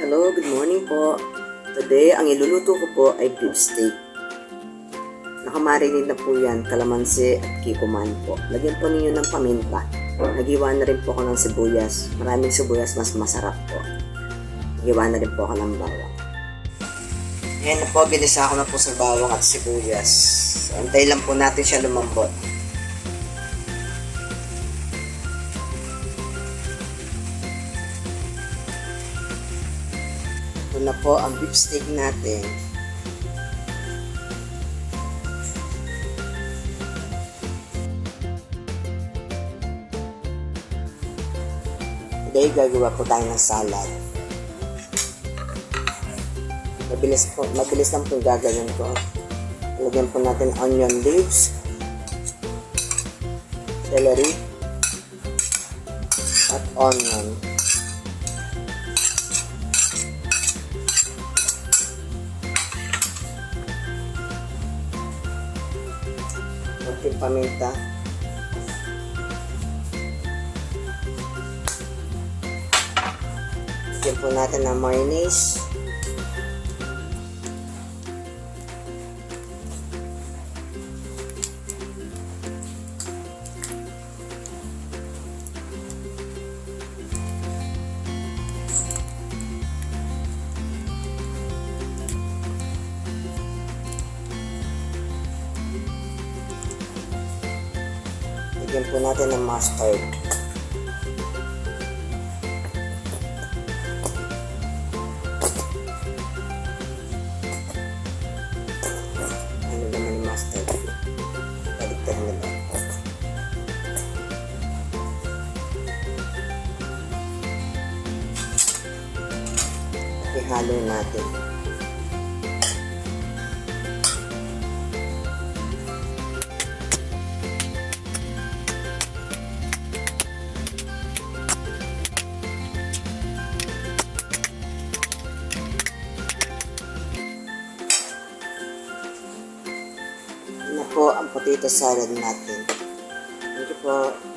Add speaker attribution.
Speaker 1: Hello, good morning po. Today, ang iluluto ko po ay beef steak. Nakamarinate na po yan, kalamansi at kikuman po. Lagyan po ninyo ng paminta. Nagiwa na rin po ako ng sibuyas. Maraming sibuyas, mas masarap po. Nagiwa na rin po ako ng bawang. Ngayon na po, binisa ko na po sa bawang at sibuyas. So, antay lang po natin siya lumambot. Ito na po ang beef steak natin. Today, gagawa po tayo ng salad. Mabilis lang po gagawin ko. Lagyan po natin onion leaves, celery, at onion. Konting paminta. Lagyan po natin ng mayonnaise. Lagyan po natin ng mustard. Ano naman yung mustard? Baligtad na ba? Ihalo natin. Na po ang potato salad natin. Thank you po.